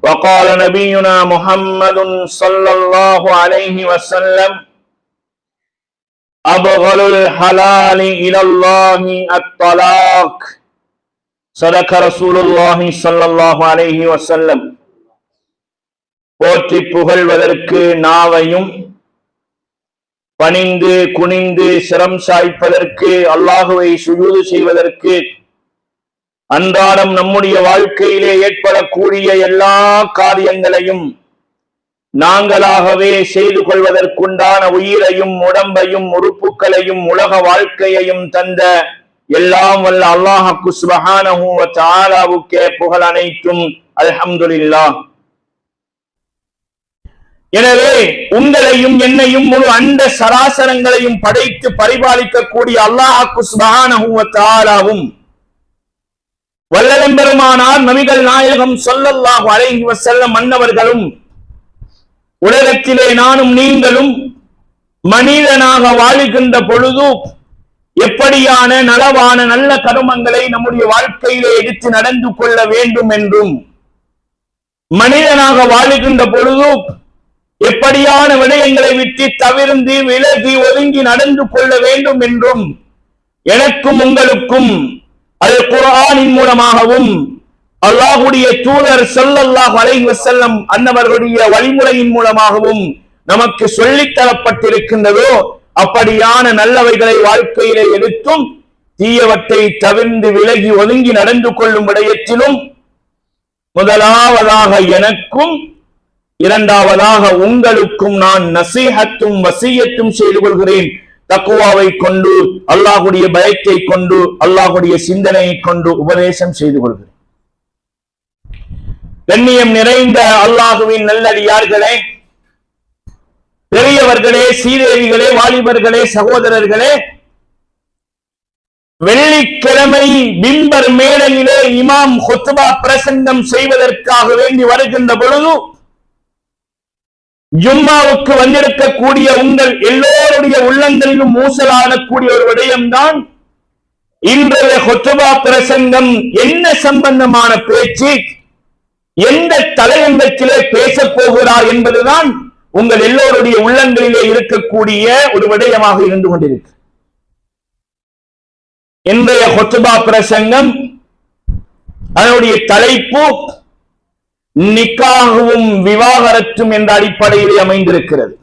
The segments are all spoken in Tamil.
وقال نبينا محمد صلى الله عليه وسلم أبغض الحلال إلى الله الطلاق صدق رسول الله صلى الله عليه وسلم. போற்றி புகழ்வதற்கு நாவையும் பணிந்து குனிந்து சிரம் சாய்ப்பதற்கு அல்லாஹுவை சுஜூது செய்வதற்கு அன்றாடம் நம்முடைய வாழ்க்கையிலே ஏற்படக்கூடிய எல்லா காரியங்களையும் நாங்களாகவே செய்து கொள்வதற்குண்டான உயிரையும் உடம்பையும் உறுப்புகளையும் உலக வாழ்க்கையையும் தந்த எல்லாம் வல்ல அல்லாஹ் சுப்ஹானஹு வ தஆலாவுக்கே புகழ் அனைத்தும். அல்ஹம்துலில்லாஹ். எனவே உங்களையும் என்னையும் முழு அண்ட சராசரங்களையும் படைத்து பரிபாலிக்கக்கூடிய அல்லாஹ் சுப்ஹானஹு வ தஆலாவும் வல்லலம்பெருமானார் நபிகள் நாயகம் ஸல்லல்லாஹு அலைஹி வஸல்லம் அன்னவர்களும் உலகத்திலே நானும் நீங்களும் மனிதனாக வாழுகின்ற பொழுது எப்படியான நலவான நல்ல கர்மங்களை நம்முடைய வாழ்க்கையிலே எடுத்து நடந்து கொள்ள வேண்டும் என்றும், மனிதனாக வாழுகின்ற பொழுது எப்படியான விடயங்களை விட்டு தவிர்ந்து விலகி ஒதுங்கி நடந்து கொள்ள வேண்டும் என்றும் எனக்கும் உங்களுக்கும் அல் குர்ஆனின் மூலமாகவும் அல்லாஹ்வுடைய தூதர் ஸல்லல்லாஹு அலைஹி வஸல்லம் அன்னவர்களுடைய வழிமுறையின் மூலமாகவும் நமக்கு சொல்லித் தரப்பட்டிருக்கின்றதோ அப்படியான நல்லவைகளை வாழ்க்கையிலே எடுத்தும் தீயவற்றை தவிர்ந்து விலகி ஒதுங்கி நடந்து கொள்ளும் விடயத்திலும் முதலாவதாக எனக்கும் இரண்டாவதாக உங்களுக்கும் நான் நசீஹத்தும் வசியத்தும் செய்து கொள்கிறேன். தக்வாவை கொண்டு, அல்லாஹ்வுடைய பயத்தை கொண்டு, அல்லாஹ்வுடைய சிந்தனையை கொண்டு உபதேசம் செய்து கொள்கிறேன். கண்ணியம் நிறைந்த அல்லாஹ்வின் நல்லடியார்களே, பெரியவர்களே, சீதேவிகளே, வாலிபர்களே, சகோதரர்களே, வெள்ளிக்கிழமை மிம்பர் மேடையிலே இமாம் குத்பா பிரசங்கம் செய்வதற்காக வேண்டி வருகின்ற பொழுது ஜும்மாவுக்கு வந்திருக்கக்கூடிய உங்கள் எல்லோருடைய உள்ளங்களிலும் மூசலாடக்கூடிய ஒரு விடயம்தான் இன்றைய குத்பா பிரசங்கம் என்ன சம்பந்தமான பேச்சு, எந்த தலையங்கத்திலே பேசப் போகிறார் என்பதுதான் உங்கள் எல்லோருடைய உள்ளங்களிலே இருக்கக்கூடிய ஒரு விடயமாக இருந்து கொண்டிருக்கு. இன்றைய குத்பா பிரசங்கம் அதனுடைய தலைப்பு நிக்காகவும் விவாகரத்தும் என்ற அடிப்படையிலே அமைந்திருக்கிறது.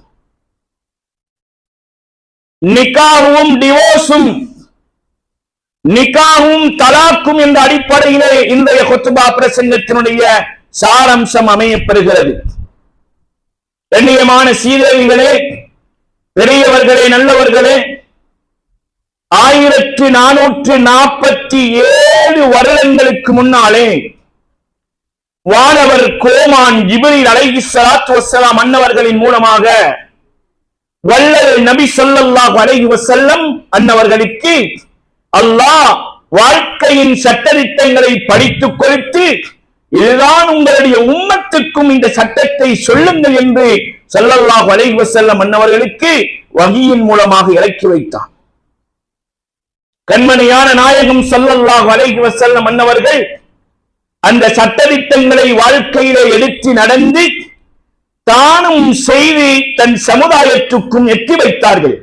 நிக்காகவும் டிவோர்ஸும், நிக்காகவும் தலாக்கும் என்ற அடிப்படையிலே இன்றைய குத்பா பிரசங்கத்தினுடைய சாரம்சம் அமையப்பெறுகிறது. கண்ணியமான சீதேவிகளே, பெரியவர்களே, நல்லவர்களே, 1447 வருடங்களுக்கு முன்னாலே வானவர் கோமான் ஜிப்ரீல் அலைஹிஸ்ஸலாத்து வஸ்ஸலாம் அன்னவர்களின் மூலமாக வல்லல் நபி ஸல்லல்லாஹு அலைஹி வஸல்லம் அன்னவர்களுக்கு அல்லாஹ் வாழ்க்கையின் சட்டதிட்டங்களை படித்துக் கொடுத்து, இதுதான் உங்களுடைய உம்மத்துக்கும் இந்த சட்டத்தை சொல்லுங்கள் என்று ஸல்லல்லாஹு அலைஹி வஸல்லம் அன்னவர்களுக்கு வஹீயின் மூலமாக இறக்கி வைத்தார். கண்மணியான நாயகம் ஸல்லல்லாஹு அலைஹி வஸல்லம் அன்னவர்கள் அந்த சட்டதிட்டங்களை வாழ்க்கையிலே எடுத்து நடந்து தானும் செய்து தன் சமுதாயத்துக்கும் எட்டி வைத்தார்கள்.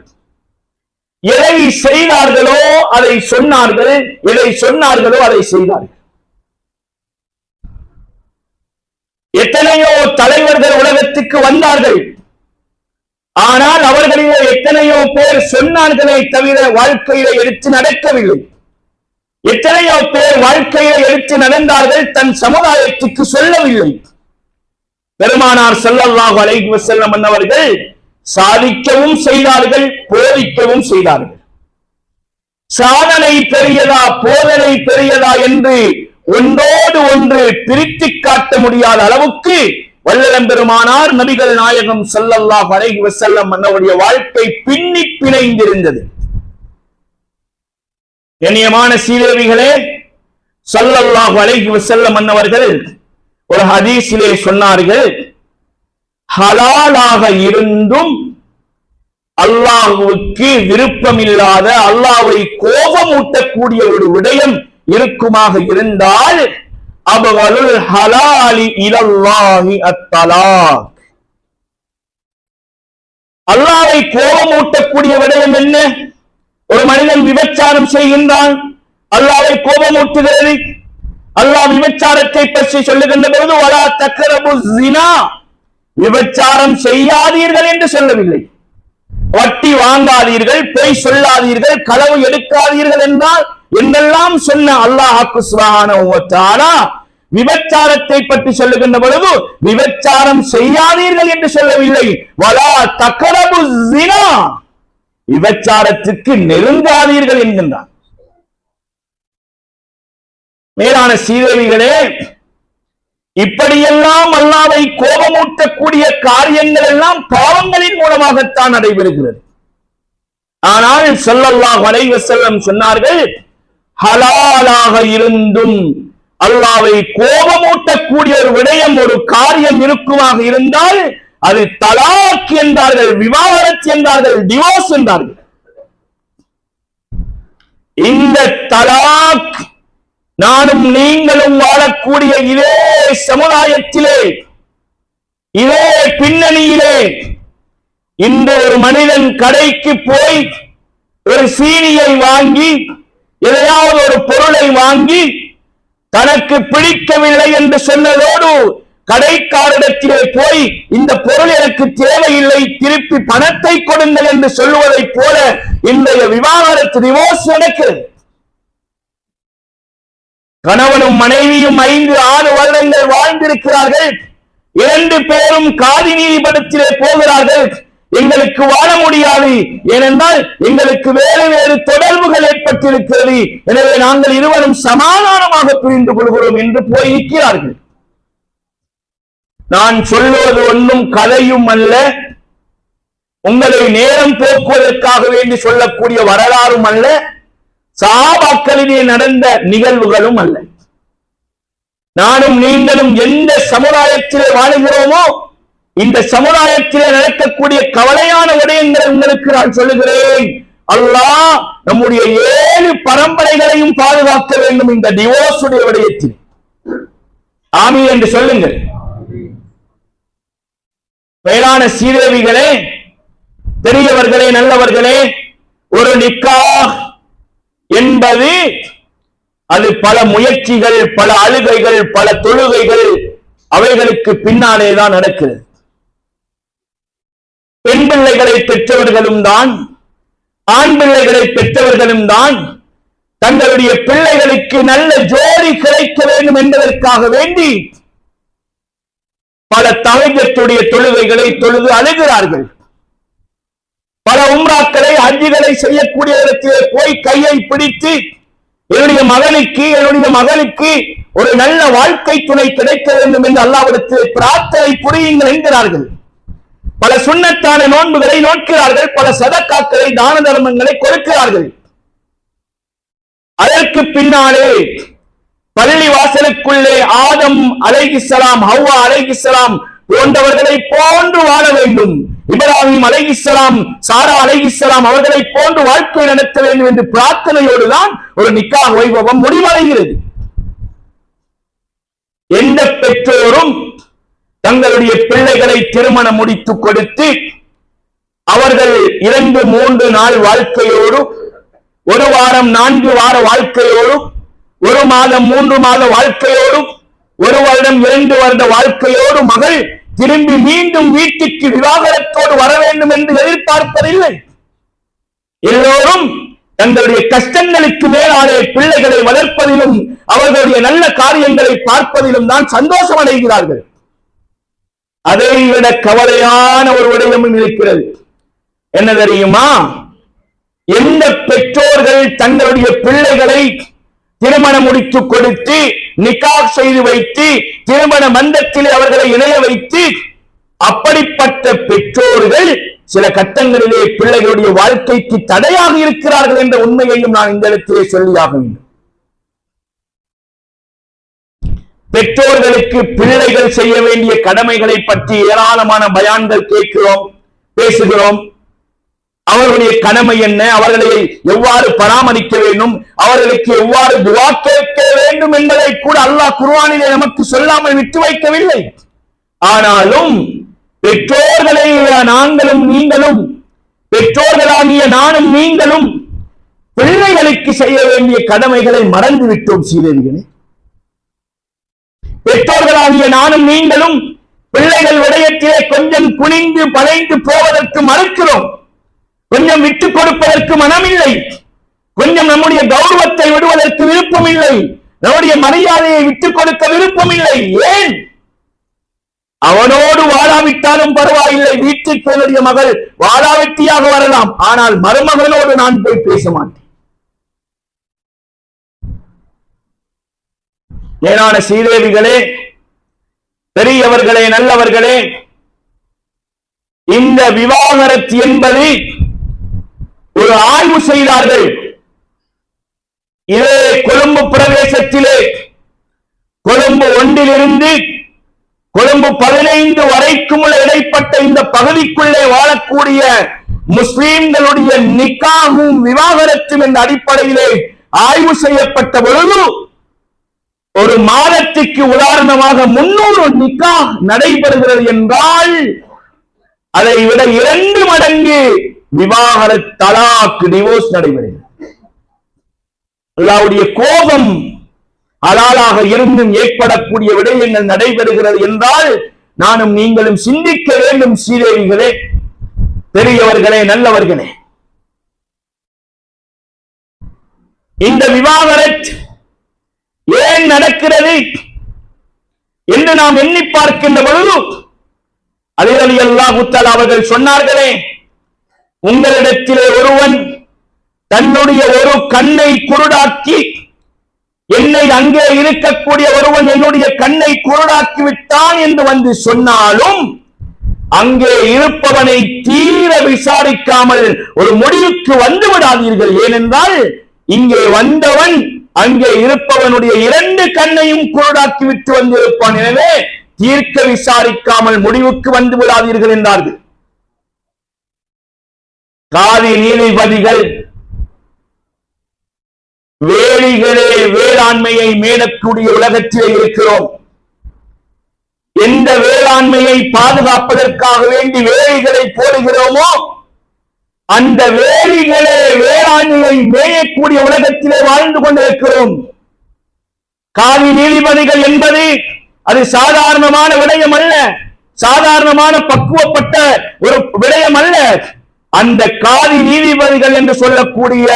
எதை செய்தார்களோ அதை சொன்னார்கள், எதை சொன்னார்களோ அதை செய்தார்கள். எத்தனையோ தலைவர்கள் உலகத்துக்கு வந்தார்கள், ஆனால் அவர்களிலே எத்தனையோ பேர் சொன்னார்களே தவிர வாழ்க்கையிலே எடுத்து நடக்கவில்லை. எத்தனையோ பேர் வாழ்க்கையை எடுத்து நடந்தார்கள், தன் சமுதாயத்துக்கு சொல்லவில்லை. பெருமானார் ஸல்லல்லாஹு அலைஹி வஸல்லம் அன்னவர்கள் சாதிக்கவும் செய்தார்கள், போதிக்கவும் செய்தார்கள். சாதனை பெரியதா போதனை பெரியதா என்று ஒன்றோடு ஒன்று பிரித்து காட்ட முடியாத அளவுக்கு வல்லலம்பெருமானார் நபிகள் நாயகம் ஸல்லல்லாஹு அலைஹி வஸல்லம் அன்னவருடைய வாழ்க்கை பின்னி பிணைந்திருந்தது. கண்ணியமான சீதேவிகளே, ஸல்லல்லாஹு அலைஹி வஸல்லம் அன்னவர்கள் ஒரு ஹதீஸிலே சொன்னார்கள், ஹலாலாக இருந்தும் அல்லாஹ்வுக்கு விருப்பமில்லாத, அல்லாஹ்வை கோபமூட்டக்கூடிய ஒரு விடயம் இருக்குமாக இருந்தால் அபகலுல் ஹலாலி இலல்லாஹி அத்தலாக். அல்லாஹ்வை கோபமூட்டக்கூடிய விடயம் என்ன? ஒரு மனிதன் விபச்சாரம் செய்கின்றான், அல்லாஹ்வை கோபமூட்டுகிறது. அல்லாஹ் விபச்சாரத்தை பற்றி சொல்லுகின்ற பொழுது வலா தக்ரபு ஸினா, விபச்சாரம் செய்யாதீர்கள் என்று சொல்லவில்லை. வட்டி வாங்காதீர்கள், பொய் சொல்லாதீர்கள், களவு எடுக்காதீர்கள் என்றால் என்றெல்லாம் சொன்ன அல்லாஹ் சுப்ஹானஹு வ தஆலா விபச்சாரத்தை பற்றி சொல்லுகின்ற பொழுது விபச்சாரம் செய்யாதீர்கள் என்று சொல்லவில்லை. வலா தக்ரபு ஸினா, விபச்சாரத்துக்கு நெருங்காதீர்கள் என்கின்றார். மேலான சீதேவிகளே, இப்படியெல்லாம் அல்லாஹ்வை கோபமூட்டக்கூடிய காரியங்கள் எல்லாம் பாவங்களின் மூலமாகத்தான் நடைபெறுகிறது. ஆனால் ஸல்லல்லாஹு அலைஹி வஸல்லம் சொன்னார்கள், ஹலாலாக இருந்தும் அல்லாஹ்வை கோபமூட்டக்கூடிய ஒரு விடயம், ஒரு காரியம் இருக்குமாக இருந்தால் அது தலாக் என்றார்கள், விவாகரத்து என்றார்கள், டிவோர்ஸ் என்றார்கள். இந்த தலாக் நானும் நீங்களும் வாழக்கூடிய இதே சமுதாயத்திலே, இதே பின்னணியிலே, இந்த ஒரு மனிதன் கடைக்கு போய் ஒரு சீனியை வாங்கி, எதையாவது ஒரு பொருளை வாங்கி தனக்கு பிடிக்கவில்லை என்று சொன்னதோடு கடைக்காரரிடத்திலே போய் இந்த பொருள் எனக்கு தேவையில்லை, திருப்பி பணத்தை கொடுங்கள் என்று சொல்லுவதைப் போல இன்றைய விவாகரத்து டிவோர்ஸ் நடக்கிறது. கணவனும் மனைவியும் 5-6 வருடங்கள் வாழ்ந்திருக்கிறார்கள். 2 பேரும் காதி நீதிமன்றத்திலே போகிறார்கள். எங்களுக்கு வாழ முடியாது, ஏனென்றால் எங்களுக்கு வேறு வேறு தொடர்புகள் ஏற்பட்டிருக்கிறது, எனவே நாங்கள் இருவரும் சமாதானமாக புரிந்து கொள்கிறோம் என்று போய் நிற்கிறார்கள். நான் சொல்லுவது ஒன்றும் கதையும் அல்ல, உங்களை நேரம் போக்குவதற்காக வேண்டி சொல்லக்கூடிய வரலாறும் அல்ல, சஹாபாக்களிலே நடந்த நிகழ்வுகளும் அல்ல. நானும் நீங்களும் எந்த சமுதாயத்திலே வாழுகிறோமோ இந்த சமுதாயத்திலே நடக்கக்கூடிய கவலையான விடயங்களை உங்களுக்கு நான் சொல்லுகிறேன். அல்லாஹ் நம்முடைய 7 பரம்பரைகளையும் பாதுகாக்க வேண்டும் இந்த டிவோர்ஸ் உடைய விடயத்தில். ஆமீன் என்று சொல்லுங்கள். மேலான சீதேவிகளே, பெரியவர்களே, நல்லவர்களே, ஒரு நிக்காஹ் என்பது அது பல முயற்சிகள், பல அழுகைகள், பல தொழுகைகள், அவைகளுக்கு பின்னாலேதான் நடக்கிறது. பெண் பிள்ளைகளை பெற்றவர்களும் தான், ஆண் பிள்ளைகளை பெற்றவர்களும் தான் தங்களுடைய பிள்ளைகளுக்கு நல்ல ஜோடி கிடைக்க வேண்டும் என்பதற்காக வேண்டி பல தஹஜ்ஜுடைய தொழுகைகளை தொழுது அழுகிறார்கள். பல உம்ராக்களை, ஹஜ்ஜுகளை செய்யக்கூடிய இடத்திலே போய் கையை பிடித்து என்னுடைய மகனுக்கு, என்னுடைய மகளுக்கு ஒரு நல்ல வாழ்க்கை துணை கிடைக்க வேண்டும் என்று அல்லாஹ்விடத்தில் பிரார்த்தனை புரியுங்கள் என்கிறார்கள். பல சுன்னத்தான நோன்புகளை நோக்கிறார்கள், பல சதக்காக்களை, தான தர்மங்களை கொடுக்கிறார்கள். அதற்கு பின்னாலே பள்ளி வாசலுக்குள்ளே ஆதம் அலைஹிஸ்ஸலாம், ஹவ்வா அலைஹிஸ்ஸலாம் போன்றவர்களை போன்று வாழ வேண்டும், இப்ராஹிம் அலைஹிஸ்ஸலாம், சாரா அலைஹிஸ்ஸலாம் அவர்களை போன்று வாழ்க்கை நடத்த வேண்டும் என்று பிரார்த்தனையோடு தான் ஒரு நிக்காஹ் வைபவம் முடிவடைகிறது. எந்த பெற்றோரும் தங்களுடைய பிள்ளைகளை திருமணம் முடித்துக் கொடுத்து அவர்கள் 2-3 நாள் வாழ்க்கையோடு, 1 வாரம் 4 வார வாழ்க்கையோடு, 1 மாதம் 3 மாத வாழ்க்கையோடு, 1 வருடம் 2 வருட வாழ்க்கையோடு மகள் திரும்பி மீண்டும் வீட்டுக்கு விவாகரத்தோடு வர வேண்டும் என்று எதிர்பார்ப்பதில்லை. எல்லோரும் தங்களுடைய கஷ்டங்களுக்கு மேலாலே பிள்ளைகளை வளர்ப்பதிலும் அவர்களுடைய நல்ல காரியங்களை பார்ப்பதிலும் தான் சந்தோஷம் அடைகிறார்கள். அதைவிட கவலையான ஒரு விடயமும் இருக்கிறது. என்ன தெரியுமா? எந்த பெற்றோர்கள் தங்களுடைய பிள்ளைகளை திருமணம் முடித்துக் கொடுத்து நிக்காஹ் செய்து வைத்து திருமண மந்தத்தில் அவர்களை இணைய வைத்து, அப்படிப்பட்ட பெற்றோர்கள் சில கட்டங்களிலே பிள்ளைகளுடைய வாழ்க்கைக்கு தடையாக இருக்கிறார்கள் என்ற உண்மையையும் நான் இந்த இடத்திலே சொல்லியாக வேண்டும். பெற்றோர்களுக்கு பிள்ளைகள் செய்ய வேண்டிய கடமைகளை பற்றி ஏராளமான பயான்கள் கேட்கிறோம், பேசுகிறோம். அவர்களுடைய கடமை என்ன, அவர்களை எவ்வாறு பராமரிக்க வேண்டும், அவர்களுக்கு எவ்வாறு துஆ கேட்க வேண்டும் என்பதை கூட அல்லாஹ் குர்ஆனிலே நமக்கு சொல்லாமல் விட்டு வைக்கவில்லை. ஆனாலும் பெற்றோர்களை நாங்களும் நீங்களும், பெற்றோர்களாகிய நானும் நீங்களும் பிள்ளைகளுக்கு செய்ய வேண்டிய கடமைகளை மறந்து விட்டோம் சீரர்களே. பெற்றோர்களாகிய நானும் நீங்களும் பிள்ளைகள் விடயத்திலே கொஞ்சம் குனிந்து பழைந்து போவதற்கு மறுக்கிறோம், கொஞ்சம் விட்டுக் கொடுப்பதற்கு மனமில்லை, கொஞ்சம் நம்முடைய கௌரவத்தை விடுவதற்கு விருப்பமில்லை, நம்முடைய மரியாதையை விட்டுக் கொடுக்க விருப்பமில்லை. ஏன்? அவனோடு வாழாவிட்டாலும் பரவாயில்லை, வீட்டுக்கு என்னுடைய மகள் வாழாவிட்டியாக வரலாம், ஆனால் மருமகனோடு நான் போய் பேச மாட்டேன். மேலான சீதேவிகளே, பெரியவர்களே, நல்லவர்களே, இந்த விவாகரத்து என்பது ஒரு ஆய்வு செய்தார்கள். இதே கொழும்பு பிரதேசத்திலே கொழும்பு 1 கொழும்பு 15 வரைக்கும் உள்ள இடைப்பட்ட இந்த பகுதிக்குள்ளே வாழக்கூடிய முஸ்லிம்களுடைய நிக்காகும் விவாகரத்தும் என்ற அடிப்படையிலே ஆய்வு செய்யப்பட்ட பொழுது ஒரு மாதத்துக்கு உதாரணமாக 300 நிக்கா நடைபெறுகிறது என்றால் அதை விட 2 மடங்கு விவாகரத் தலாக் டிவோர்ஸ் நடைபெறுகிறது. அல்லாஹ்வுடைய கோபம் ஹலாலாக இருந்தும் ஏற்படக்கூடிய விடயங்கள் நடைபெறுகிறது என்றால் நானும் நீங்களும் சிந்திக்க வேண்டும் சீதேவிகளே, பெரியவர்களே, நல்லவர்களே. இந்த விவாகரத் ஏன் நடக்கிறது என்று நாம் எண்ணி பார்க்கின்ற பொழுது அலி ரலியல்லாஹு தஆலா அவர்கள் சொன்னார்களே, உங்களிடத்திலே ஒருவன் தன்னுடைய ஒரு கண்ணை குருடாக்கி, என்னை அங்கே இருக்கக்கூடிய ஒருவன் என்னுடைய கண்ணை குருடாக்கி விட்டான் என்று வந்து சொன்னாலும் அங்கே இருப்பவனை தீர விசாரிக்காமல் ஒரு முடிவுக்கு வந்து விடாதீர்கள். ஏனென்றால் இங்கே வந்தவன் அங்கே இருப்பவனுடைய 2 கண்ணையும் குருடாக்கி விட்டு வந்திருப்பான். எனவே தீர்க்க விசாரிக்காமல் முடிவுக்கு வந்து விடாதீர்கள் என்றார்கள். காதி நீதிபதிகள் வேலிகளே வேளாண்மையை மேலக்கூடிய உலகத்திலே இருக்கிறோம். எந்த வேளாண்மையை பாதுகாப்பதற்காக வேண்டி வேலிகளை போடுகிறோமோ அந்த வேலிகளே வேளாண்மையை மேயக்கூடிய உலகத்திலே வாழ்ந்து கொண்டிருக்கிறோம். காதி நீதிபதிகள் என்பது அது சாதாரணமான விடயம் அல்ல, சாதாரணமான பக்குவப்பட்ட ஒரு விடயம் அல்ல. அந்த காதி நீதிபதிகள் என்று சொல்லக்கூடிய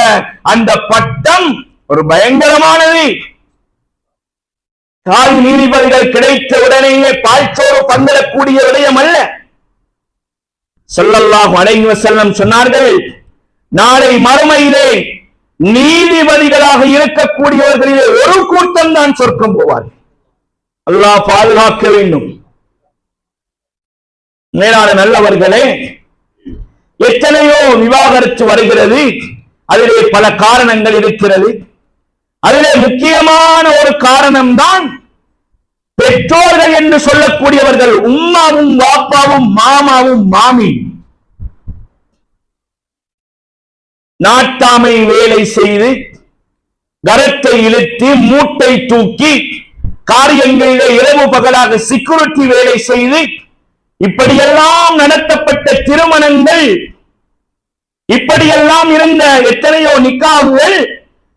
அந்த பட்டம் ஒரு பயங்கரமானது. காதி நீதிபதிகள் கிடைத்த உடனேயே பால்சோறு பங்கிடக்கூடிய விடயம் அல்ல. ஸல்லல்லாஹு அலைஹி வஸல்லம் சொன்னார்கள், நாளை மறுமையிலே நீதிபதிகளாக இருக்கக்கூடியவர்களிலே ஒரு கூட்டம் தான் சொர்க்கம் போவார்கள். அல்லாஹ் பாதுகாக்க வேண்டும். மேலான நல்லவர்களே, எத்தனையோ விவாகரத்து வருகிறது. அதிலே பல காரணங்கள் இருக்கிறது. அதிலே முக்கியமான ஒரு காரணம் தான் பெற்றோர்கள் என்று சொல்லக்கூடியவர்கள், உம்மாவும் வாப்பாவும் மாமாவும் மாமி நாட்டாமை வேலை செய்து கரத்தை இழுத்து மூட்டை தூக்கி காரியங்களிலே இரவு பகலாக செக்யூரிட்டி வேலை செய்து இப்படியெல்லாம் நடத்தப்பட்ட திருமணங்கள், இப்படியெல்லாம் இருந்த எத்தனையோ நிக்காஹுகள்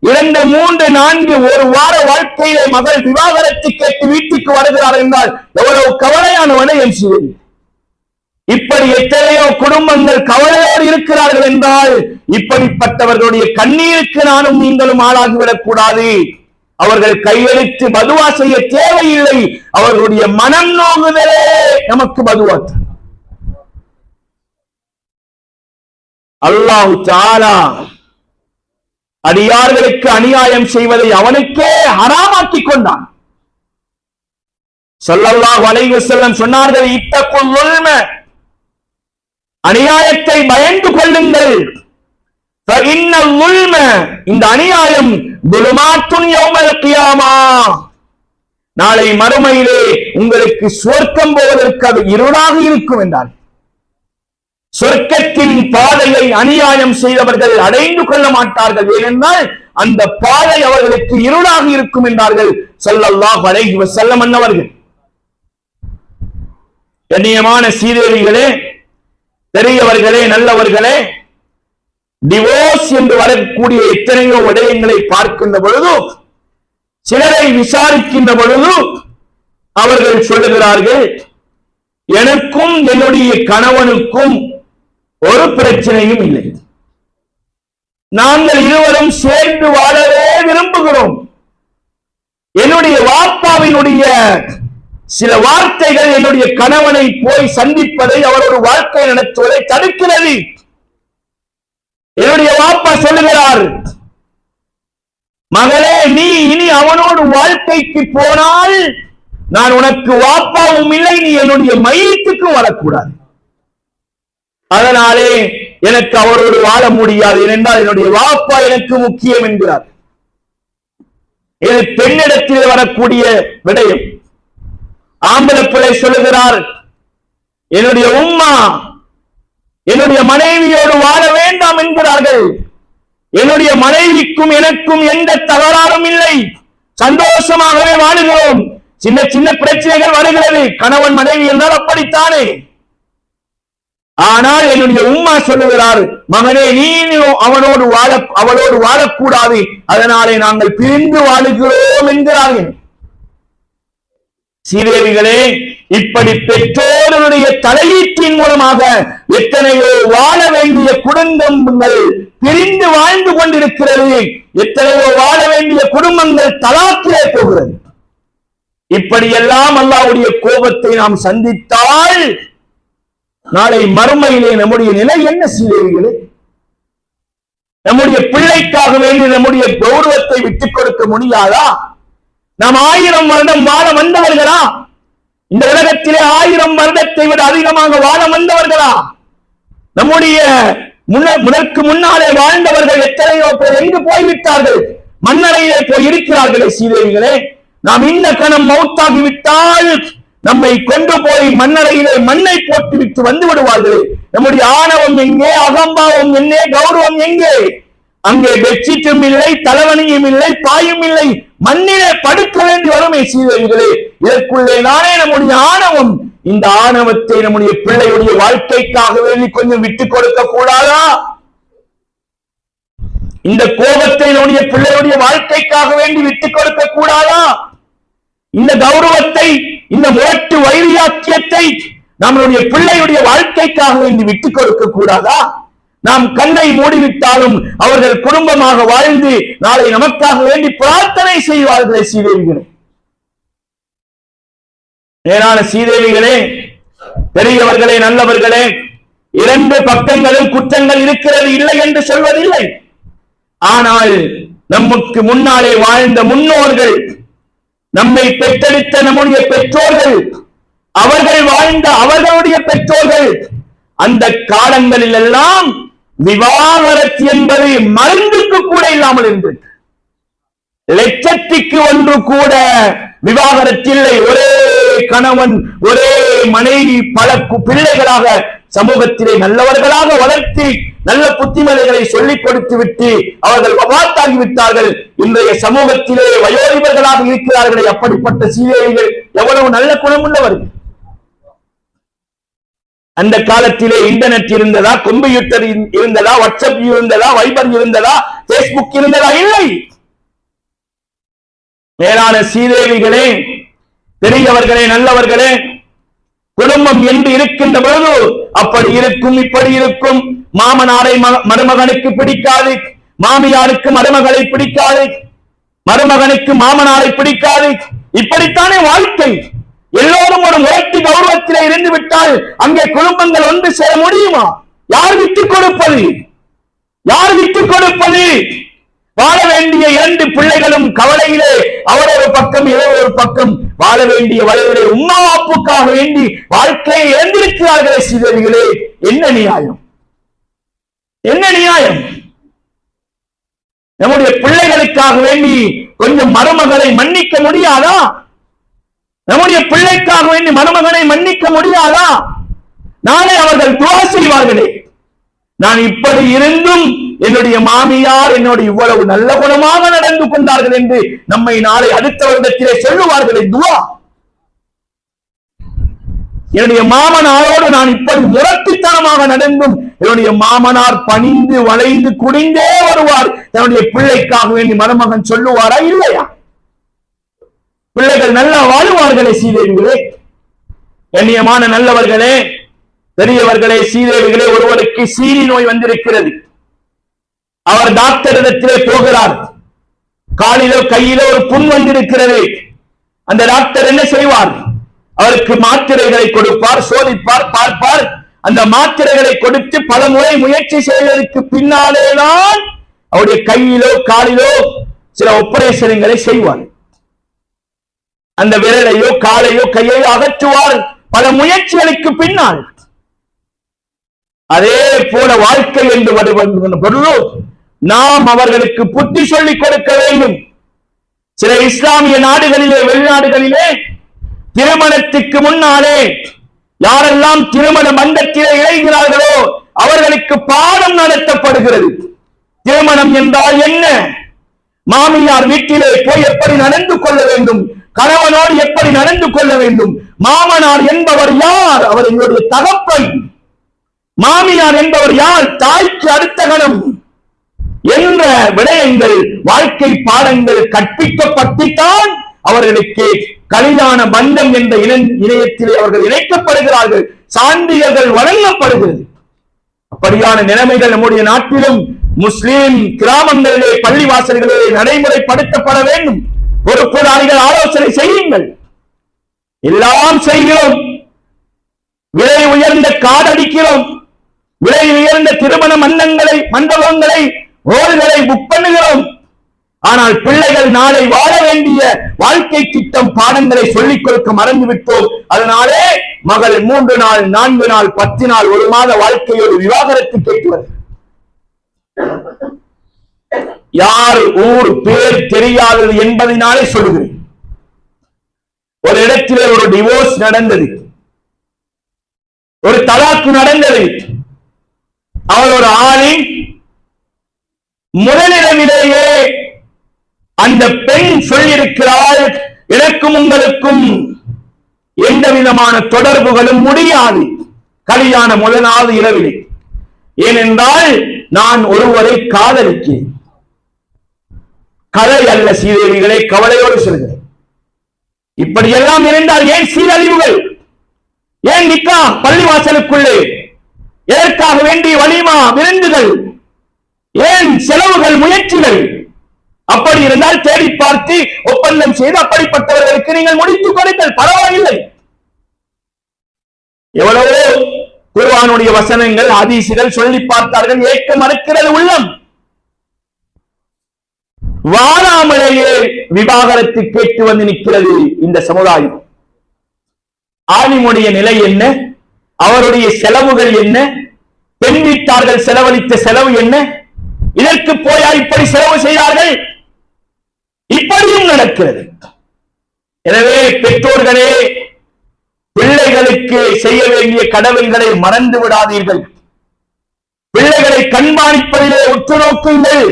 2, 3, 4 ஒரு வார வாழ்க்கையிலே மகள் விவாகரத்து கேட்டு வீட்டுக்கு வருகிறார் என்றால் எவ்வளவு கவலையான விடயம் செய்வது. இப்படி எத்தனையோ குடும்பங்கள் கவலையோடு இருக்கிறார்கள் என்றால் இப்படிப்பட்டவர்களுடைய கண்ணீருக்கு நானும் நீங்களும் ஆளாகிவிடக் கூடாது. அவர்கள் கையெழுத்து பதுவா செய்ய தேவையில்லை, அவர்களுடைய மனம் நோகுதலே நமக்கு பதுவா. அல்லாஹ் தஆலா அடியார்களுக்கு அநியாயம் செய்வதை அவனுக்கே ஹராமாக்கிக் கொண்டான். ஸல்லல்லாஹு அலைஹி வஸல்லம் சொன்னார்கள், இத்தகுல் ஸுல்ம, அநியாயத்தை பயந்து கொள்ளுங்கள். ஃபஇன்னல் ஸுல்ம, இந்த அநியாயம் துலுமாத்துன் யௌமல் கியாமா, நாளை மறுமையிலே உங்களுக்கு சுவர்க்கம் போவதற்கு அது இருளாக இருக்கும் என்றார். சொர்க்கத்தின் பாதையை அநியாயம் செய்தவர்கள் அடைந்து கொள்ள மாட்டார்கள். ஏனென்றால் அந்த பாதை அவர்களுக்கு இருளாக இருக்கும் என்றார்கள் ஸல்லல்லாஹு அலைஹி வஸல்லம் அன்னவர்கள். கண்ணியமான சீதேவிகளே, பெரியவர்களே, நல்லவர்களே, டிவோர்ஸ் என்று வரக்கூடிய எத்தனையோ விடயங்களை பார்க்கின்ற பொழுது, சிலரை விசாரிக்கின்ற பொழுது அவர்கள் சொல்லுகிறார்கள், எனக்கும் என்னுடைய கணவனுக்கும் ஒரு பிரச்சனையும் இல்லை, நாங்கள் இருவரும் சேர்ந்து வாழவே விரும்புகிறோம். என்னுடைய வாப்பாவினுடைய சில வார்த்தைகள் என்னுடைய கணவனை போய் சந்திப்பதை, அவரோட வாழ்க்கை நடத்துவதை தடுக்கிறது. என்னுடைய வாப்பா சொல்லுகிறார், மகளே, நீ இனி அவனோடு வாழ்க்கைக்கு போனால் நான் உனக்கு வாப்பாவும் இல்லை, நீ என்னுடைய மையத்துக்கும் வரக்கூடாது. அதனாலே எனக்கு அவரோடு வாழ முடியாது, ஏனென்றால் என்னுடைய வாப்பா எனக்கு முக்கியம் என்கிறார். இது பெண்ணிடத்தில் வரக்கூடிய விடயம். ஆம்பளை பிள்ளை சொல்லுகிறார், என்னுடைய உம்மா என்னுடைய மனைவியோடு வாழ வேண்டாம் என்கிறார்கள். என்னுடைய மனைவிக்கும் எனக்கும் எந்த தகராறும் இல்லை, சந்தோஷமாகவே வாழுகிறோம். சின்ன சின்ன பிரச்சனைகள் வருகிறது, கணவன் மனைவி என்றால் அப்படித்தானே. ஆனால் என்னுடைய உம்மா சொல்லுகிறார், மகனே, நீ அவளோடு வாழக்கூடாது, அதனாலே நாங்கள் பிரிந்து வாழுகிறோம் என்கிறார்கள். சீதேவிகளே, இப்படி பெற்றோருடைய தலையீட்டின் மூலமாக எத்தனையோ வாழ வேண்டிய குடும்பங்கள் பிரிந்து வாழ்ந்து கொண்டிருக்கிறது, எத்தனையோ வாழ வேண்டிய குடும்பங்கள் தலாக்கிலே போகிறது. இப்படியெல்லாம் அல்லாஹ்வுடைய கோபத்தை நாம் சந்தித்தால் நாளை மறுமையிலே நம்முடைய நிலை என்ன? சீதேவிகளே, நம்முடைய பிள்ளைக்காக வேண்டி நம்முடைய கௌரவத்தை விட்டுக் கொடுக்க முடியாதா? நாம் 1000 வருடம் வாழ வந்தவர்களா? இந்த உலகத்திலே 1000 வருடத்தை விட அதிகமாக வாழ வந்தவர்களா? நம்முடைய முனக்கு முன்னாலே வாழ்ந்தவர்கள் எத்தனையோ பேர் எங்கு போய்விட்டார்கள்? மண்ணறையிலே போய் இருக்கிறார்களே. சீதேவிகளே, நாம் இந்த கணம் மௌத்தாகிவிட்டால் நம்மை கொண்டு போய் மண்ணறையிலே மண்ணை போட்டு விட்டு வந்து விடுவார்கள். நம்முடைய ஆணவம் எங்கே? அகம்பாவம் எங்கே? கௌரவம் எங்கே? அங்கே பெட்ஷீட்டும் இல்லை, தலைவணியும் இல்லை, பாயும் இல்லை, மண்ணிலே படுக்க வேண்டி வருமே. சீதேவிகளே, இதற்குள்ளே நானே நம்முடைய ஆணவம். இந்த ஆணவத்தை நம்முடைய பிள்ளையுடைய வாழ்க்கைக்காக வேண்டி கொஞ்சம் விட்டுக் கொடுக்க கூடாதா? இந்த கோபத்தை நம்முடைய பிள்ளையுடைய வாழ்க்கைக்காக வேண்டி விட்டுக் கொடுக்க கூடாதா? இந்த கௌரவத்தை, இந்த முரட்டு வைரியாக்கியத்தை நம்மளுடைய பிள்ளையுடைய வாழ்க்கைக்காக வேண்டி விட்டுக் கொடுக்க கூடாதா? நாம் கண்ணை மூடிவிட்டாலும் அவர்கள் குடும்பமாக வாழ்ந்து நாளை நமக்காக வேண்டி பிரார்த்தனை செய்வார்களே. சீதேவிகளே, மேலான சீதேவிகளே, பெரியவர்களே, நல்லவர்களே, 2 பக்கங்களும் குற்றங்கள் இருக்கிறது, இல்லை என்று சொல்வதில்லை. ஆனால் நமக்கு முன்னாலே வாழ்ந்த முன்னோர்கள், நம்மை பெற்றெடுத்த நம்முடைய பெற்றோர்கள், அவர்கள் வாழ்ந்த அவர்களுடைய பெற்றோர்கள், அந்த காலங்களில் எல்லாம் விவாகரத்து என்பது மருந்துக்கு கூட இல்லாமல் இருந்தது. 1,00,000க்கு கூட விவாகரத்து இல்லை. ஒரே கணவன், ஒரே மனைவி, பல பிள்ளைகளாக சமூகத்திலே நல்லவர்களாக வளர்த்து நல்ல புத்திமதிகளை சொல்லிக் கொடுத்து விட்டு அவர்கள் வபாத்தாகி விட்டார்கள். இன்றைய சமூகத்திலே வயோதிபர்களாக இருக்கிறார்களே, அப்படிப்பட்ட சீதேவிகள் எவ்வளவு நல்ல குணமுள்ளவர்கள். அந்த காலத்திலே இன்டர்நெட் இருந்ததா? கம்ப்யூட்டர் இருந்ததா? வாட்ஸ்அப் இருந்ததா? வைபர் இருந்ததா? பேஸ்புக் இருந்ததா? இல்லை. மேலான சீதேவிகளே, பெரியவர்களே, நல்லவர்களே, குடும்பம் என்று இருக்கின்ற பொழுது அப்படி இருக்கும், இப்படி இருக்கும். மாமனாரை மருமகனுக்கு பிடிக்காது, மாமியாருக்கு மருமகளை பிடிக்காது, மருமகனுக்கு மாமனாரை பிடிக்காது. இப்படித்தானே வாழ்க்கை. எல்லோரும் ஒரு முரட்டு கௌரவத்திலே இருந்து விட்டால் அங்கே குடும்பங்கள் ஒன்று சேர முடியுமா? யார் விட்டுக் கொடுப்பது? யார் விட்டுக் கொடுப்பது? வாழ வேண்டிய 2 பிள்ளைகளும் கவலையிலே அவர் ஒரு பக்கம், இவர் ஒரு பக்கம், வாழ வேண்டிய வயதிலே உம்மா வாப்புக்காக வேண்டி வாழ்க்கையை இழந்திருக்கிறார்களே. சீதேவிகளே, என்ன நியாயம்? என்ன நியாயம்? நம்முடைய பிள்ளைகளுக்காக வேண்டி கொஞ்சம் மருமகளை மன்னிக்க முடியாதா? நம்முடைய பிள்ளைக்காக வேண்டி மருமகனை மன்னிக்க முடியாதா? நாளை அவர்கள் துஆ செய்வார்களே, நான் இப்படி இருந்தும் என்னுடைய மாமியார் என்னோட இவ்வளவு நல்ல குணமாக நடந்து கொண்டார்கள் என்று நம்மை நாளை அடுத்த வருடத்திலே சொல்லுவார்களே துஆ. என்னுடைய மாமனாரோடு நான் இப்படி முரட்டுத்தனமாக நடந்தும் என்னுடைய மாமனார் பணிந்து வளைந்து குடிந்தே வருவார். தன்னுடைய பிள்ளைக்காக வேண்டி மருமகன் சொல்லுவாரா இல்லையா? பிள்ளைகள் நல்லா வாழுவார்களே சீதேவிகளே, கண்ணியமான நல்லவர்களே, பெரியவர்களே, சீதேவிகளே. ஒருவருக்கு சீனி நோய் வந்திருக்கிறது. அவர் டாக்டரிடத்திலே போகிறார். காலிலோ கையிலோ ஒரு புண் வந்திருக்கிறது. அந்த டாக்டர் என்ன செய்வார்? அவருக்கு மாத்திரைகளை கொடுப்பார், சோதிப்பார், பார்ப்பார். அந்த மாத்திரைகளை கொடுத்து பல முறை முயற்சி செய்வதற்கு பின்னாலேதான் அவருடைய கையிலோ காலிலோ சில ஆபரேஷன்களை செய்வார். அந்த விரலையோ காலையோ கையையோ அகற்றுவார் பல முயற்சிகளுக்கு பின்னால். அதே போல வாழ்க்கை என்று வருவது நாம் அவர்களுக்கு புத்தி சொல்லிக் கொடுக்க வேண்டும். சில இஸ்லாமிய நாடுகளிலே, வெளிநாடுகளிலே திருமணத்துக்கு முன்னாலே யாரெல்லாம் திருமண மண்டத்திலே இணைகிறார்களோ அவர்களுக்கு பாடம் நடத்தப்படுகிறது. திருமணம் என்றால் என்ன, மாமியார் வீட்டிலே போய் எப்படி நடந்து கொள்ள வேண்டும், கணவனோடு எப்படி நடந்து கொள்ள வேண்டும், மாமனார் என்பவர் யார், அவர் எங்களுடைய தகப்பன், மாமியார் என்பவர் யார், தாய்க்கு அடுத்த கணம் என்ற விடயங்கள், வாழ்க்கை பாடங்கள் கற்பிக்கப்பட்டுத்தான் அவர்களுக்கு கலிதான பந்தம் என்ற இணையத்திலே அவர்கள் இணைக்கப்படுகிறார்கள், சான்றிதழ்கள் வழங்கப்படுகிறது. அப்படியான நிலைமைகள் நம்முடைய நாட்டிலும் முஸ்லிம் கிராமங்களிலே பள்ளிவாசல்களிலே நடைமுறைப்படுத்தப்பட வேண்டும். பொறுப்புதாரிகள் ஆலோசனை செய்யுங்கள். எல்லாம் செய்கிறோம், விலை உயர்ந்த காடடிக்கிறோம், விலை உயர்ந்த திருமண மண்டபங்களை ஹோல்களை புக் பண்ணுகிறோம். ஆனால் பிள்ளைகள் நாளை வாழ வேண்டிய வாழ்க்கை திட்டம் பாடங்களை சொல்லிக் கொடுக்க மறந்துவிட்டோம். அதனாலே மகள் 3 நாள் 4 நாள் 10 நாள் 1 மாத வாழ்க்கையோடு விவாகரத்து கேட்கிறது. யார் ஊர் பேர் தெரியாதது என்பதனாலே சொல்லுகிறேன். ஒரு இடத்திலே ஒரு டிவோர்ஸ் நடந்தது, ஒரு தலாக்கு நடந்தது. அவள் ஒரு ஆணின் முதலிடமிலேயே அந்த பெண் சொல்லியிருக்கிறாள், எனக்கும் உங்களுக்கும் எந்த விதமான தொடர்புகளும் முடியாது கல்யாண முதலாவது இரவிலே. ஏனென்றால் நான் ஒருவரை காதலிக்கிறேன். கதை அல்ல சீதேவிகளை, கவலையோடு சொல்கிறேன். இப்படியெல்லாம் இருந்தால் ஏன் சீரழிவுகள், ஏன் நிக்கா பள்ளிவாசலுக்குள்ளே, எதற்காக வேண்டிய வலிமா விருந்துகள், ஏன் செலவுகள் முயற்சிகள்? அப்படி இருந்தால் தேடி பார்த்து ஒப்பந்தம் செய்து அப்படிப்பட்டவர்களுக்கு நீங்கள் முடித்துக் கொடுங்கள், பரவாயில்லை. எவ்வளவோ குர்ஆனுடைய வசனங்கள் ஹதீசுகள் சொல்லி பார்த்தார்கள், ஏற்க மறுக்கிறது உள்ளம். வாராமலேயே விவாகரத்து கேட்டு வந்து நிற்கிறது இந்த சமுதாயம். ஆலிமுடைய நிலை என்ன, அவருடைய செலவுகள் என்ன, பெண் வீட்டார்கள் செலவழித்த செலவு என்ன, இதற்கு போயா இப்படி செலவு செய்தார்கள்? இப்படியும் நடக்கிறது. எனவே பெற்றோர்களே, பிள்ளைகளுக்கு செய்ய வேண்டிய கடமைகளை மறந்து விடாதீர்கள். பிள்ளைகளை கண்காணிப்பதிலே உற்று நோக்குங்கள்.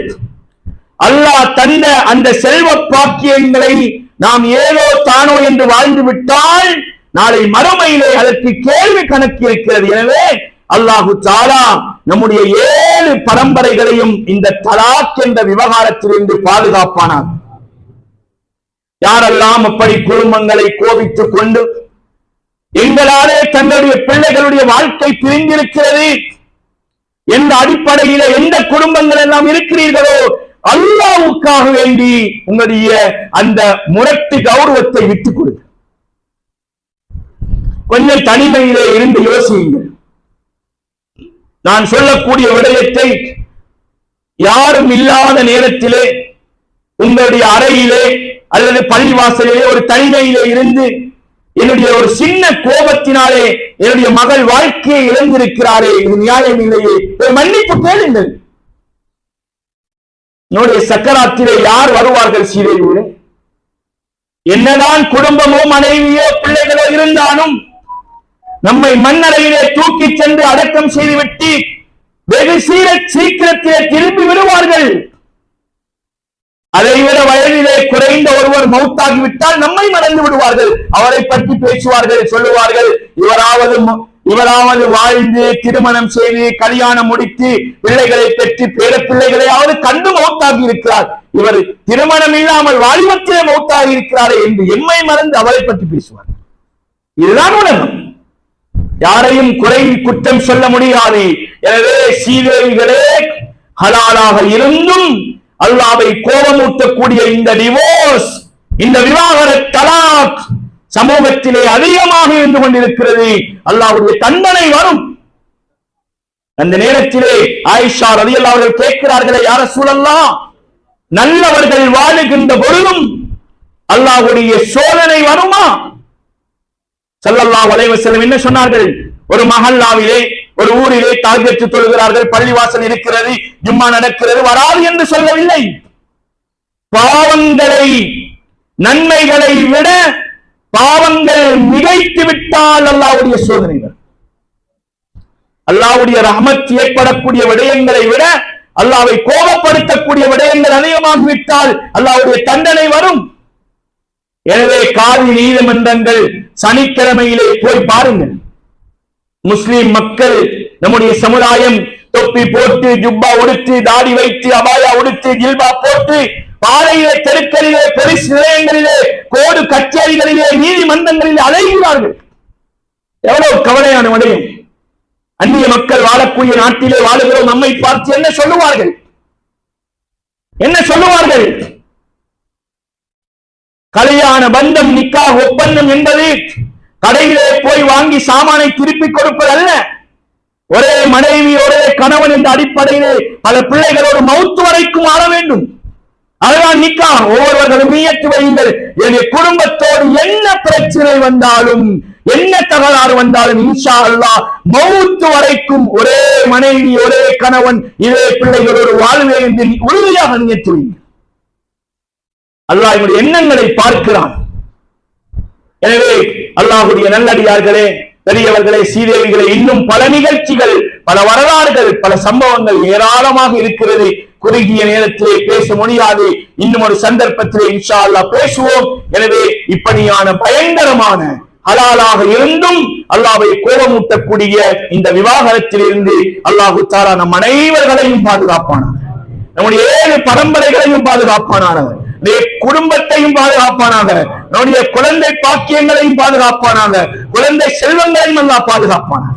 அல்லாஹ் தந்த அந்த செல்வ பாக்கியங்களை நாம் ஏதோ தானோ என்று வாழ்ந்து விட்டால் நாளை மறுமையிலே அதற்கு கேள்வி கணக்கு இருக்கிறது. எனவே அல்லாஹு தஆலா நம்முடைய 7 பரம்பரைகளையும் இந்த தலாக் என்ற விவகாரத்திலிருந்து பாதுகாப்பானார். யாரெல்லாம் அப்படி குடும்பங்களை கோபித்துக் கொண்டு எங்களாலே தங்களுடைய பிள்ளைகளுடைய வாழ்க்கை பிரிந்திருக்கிறது என்ற அடிப்படையில எந்த குடும்பங்கள் எல்லாம் இருக்கிறீர்களோ, அல்லாஹ்வுக்காக வேண்டி உங்களுடைய அந்த முரட்டு கௌரவத்தை விட்டுக் கொடுங்க. கொஞ்சம் தனிமையிலே இருந்து யோசியுங்கள். நான் சொல்லக்கூடிய விடயத்தை யாரும் இல்லாத நேரத்திலே உங்களுடைய அறையிலே அல்லது பள்ளிவாசலிலே ஒரு தனிமையிலே இருந்து என்னுடைய ஒரு சின்ன கோபத்தினாலே என்னுடைய மகள் வாழ்க்கையை இழந்திருக்கிறாரே, இது நியாயம் இல்லையே, ஒரு மன்னிப்பு கேளுங்கள். என்னுடைய சக்கராத்திலே யார் வருவார்கள்? சீதையூரே, என்னதான் குடும்பமோ மனைவியோ பிள்ளைகளோ இருந்தாலும் நம்மை மண்ணறையிலே தூக்கி சென்று அடக்கம் செய்துவிட்டு வெகு சீக்கிரத்திலே திரும்பி விடுவார்கள். அதைவிட வயதிலே குறைந்த ஒருவர் மௌத்தாகிவிட்டால் நம்மை மறந்து விடுவார்கள். அவரை பற்றி பேசுவார்கள், சொல்லுவார்கள், இவராவது வாழ்ந்து திருமணம் செய்து கல்யாணம் முடித்து பிள்ளைகளை பெற்று பேர பிள்ளைகளையாவது கண்டு மௌத்தாகி இருக்கிறார், இவர் திருமணம் இல்லாமல் வாலிபத்திலே மௌத்தாகி இருக்கிறார் என்று எம்மை மறந்து அவரை பற்றி பேசுவார். இதுதான் உலகம். யாரையும் குறை குற்றம் சொல்ல முடியாது. எனவே சீதேவிகளே, ஹலாலாக இருந்தும் அல்லாஹ்வை கோபமூட்டக்கூடிய இந்த டிவோர்ஸ், இந்த விவாகரத் தலாக் சமூகத்திலே அதிகமாக இருந்து கொண்டிருக்கிறது. அல்லாஹ்வுடைய தண்டனை வரும். அந்த நேரத்திலே ஆயிஷா ரலியல்லாஹு அவர்கள் கேட்கிறார்களே, யா ரசூலல்லாஹ், நல்லவர்கள் வாழுகின்ற பொழுதும் அல்லாஹ்வுடைய சோதனை வருமா? ஸல்லல்லாஹு அலைஹி வஸல்லம் என்ன சொன்னார்கள்? ஒரு மஹல்லாவிலே, ஒரு ஊரிலே தஹஜ்ஜுத் தொழுகிறார்கள், பள்ளிவாசல் இருக்கிறது, ஜும்மா நடக்கிறது, வராது என்று சொல்லவில்லை. பாவங்களை நன்மைகளை விட பாவங்கள் மிகைத்து விட்டால் அல்லாஹ்வுடைய சோதனை வரும். அல்லாஹ்வுடைய ரஹ்மத் ஏற்படக்கூடிய விடயங்களை விட அல்லாஹ்வை கோபப்படுத்தக்கூடிய விடயங்கள் அதிகமாகிவிட்டால் அல்லாஹ்வுடைய தண்டனை வரும். எனவே காதி நீதிமன்றங்கள் சனிக்கிழமையிலே போய் பாருங்கள். முஸ்லிம் மக்கள், நம்முடைய சமுதாயம் தொப்பி போட்டு, ஜுப்பா உடுத்து, தாடி வைத்து, அபாயா உடுத்து, ஜில்பா போட்டு பாதையிலே, தெருக்களிலே, போலீஸ் நிலையங்களிலே, கோடு கச்சேரிகளிலே, நீதிமன்றங்களிலே அலைகிறார்கள். எவ்வளவு கவலையான விடயம். அந்நிய மக்கள் வாழக்கூடிய நாட்டிலே வாழுகிறோம். நம்மை பார்த்து என்ன சொல்லுவார்கள்? என்ன சொல்லுவார்கள்? கல்யாண பந்தம், நிக்காஹ் ஒப்பந்தம் என்பது கடையிலே போய் வாங்கி சாமானை திருப்பி கொடுப்பது அல்ல. ஒரே மனைவி, ஒரே கணவன் என்ற அடிப்படையிலே பல பிள்ளைகளோடு மௌத்து வரைக்கும் ஆள வேண்டும். அதுதான் நிக்காஹ். ஒவ்வொருவர்களும் நியத்து வையுங்கள், என்னுடைய குடும்பத்தோடு என்ன பிரச்சனை வந்தாலும், என்ன தகராறு வந்தாலும் இன்ஷா அல்லாஹ் மௌத்து வரைக்கும் ஒரே மனைவி, ஒரே கணவன், இதே பிள்ளைகளோடு வாழ்வேன் என்று உறுதியாக நியத்து வையுங்கள். அல்லாஹ் என்னுடைய எண்ணங்களை பார்க்கிறான். எனவே அல்லாஹ்வுடைய நல்லடியார்களே, பெரியவர்களே, சீதேவிகளே, இன்னும் பல நிகழ்ச்சிகள், பல வரலாறுகள், பல சம்பவங்கள் ஏராளமாக இருக்கிறது. குறுகிய நேரத்திலே பேச முடியாது. இன்னும் ஒரு சந்தர்ப்பத்திலே இன்ஷா அல்லாஹ் பேசுவோம். எனவே இப்படியான பயங்கரமான ஹலாலாக இருந்தும் அல்லாஹ்வை கோபமூட்டக்கூடிய இந்த விவாகரத்தில் இருந்து அல்லாஹ் தஆலா நம் அனைவர்களையும் பாதுகாப்பானாக, நம்முடைய 7 பரம்பரைகளையும் பாதுகாப்பானாக, குடும்பத்தையும் பாதுகாப்பானாக, நம்முடைய குழந்தை பாக்கியங்களையும் பாதுகாப்பானாக, குழந்தை செல்வங்களையும் அல்லாஹ் பாதுகாப்பானாக.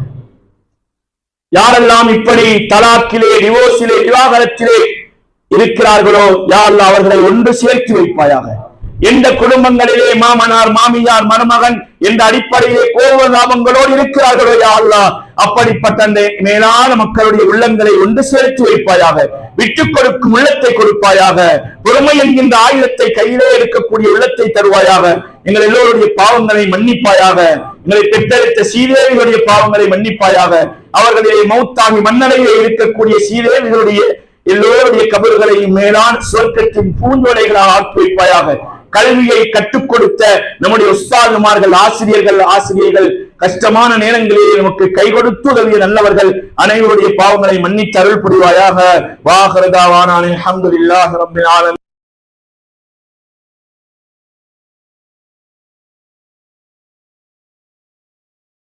யாரெல்லாம் இப்படி தலாக்கிலே, டிவோர்ஸிலே, விவாகரத்திலே இருக்கிறார்களோ யா அல்லாஹ் அவர்களை ஒன்று சேர்த்து வைப்பாயாக. எந்த குடும்பங்களிலே மாமனார், மாமியார், மருமகன் என்ற அடிப்படையிலே கோபதாபங்களோடு இருக்கிறார்களோ யா அல்லாஹ், அப்படிப்பட்ட அந்த மேலான மக்களுடைய உள்ளங்களை ஒன்று சேர்த்து வைப்பாயாக. விட்டுக் கொடுக்கும் உள்ளத்தை கொடுப்பாயாக. பொறுமை என்கின்ற ஆயுதத்தை கையிலே இருக்கக்கூடிய உள்ளத்தை தருவாயாக. எங்கள் எல்லோருடைய பாவங்களை மன்னிப்பாயாக. எங்களை பெற்றெடுத்த சீதேவிகளுடைய பாவங்களை மன்னிப்பாயாக. அவர்களுடைய மௌத்தாகி மன்னரையிலே இருக்கக்கூடிய சீதேவிகளுடைய எல்லோருடைய கபர்களையும் மேலான சொர்க்கத்தின் பூஞ்சோலைகளாக ஆக்கி வைப்பாயாக. கல்வியை கற்றுக் கொடுத்த நம்முடைய உஸ்தாதுமார்கள், ஆசிரியர்கள் கஷ்டமான நேரங்களிலே நமக்கு கை கொடுத்து உதவிய நல்லவர்கள் அனைவருடைய பாவங்களை மன்னித்து அருள் புரிவாயாக. வாஹிரு தஅவானா அல்ஹம்துலில்லாஹி ரப்பில் ஆலமீன்.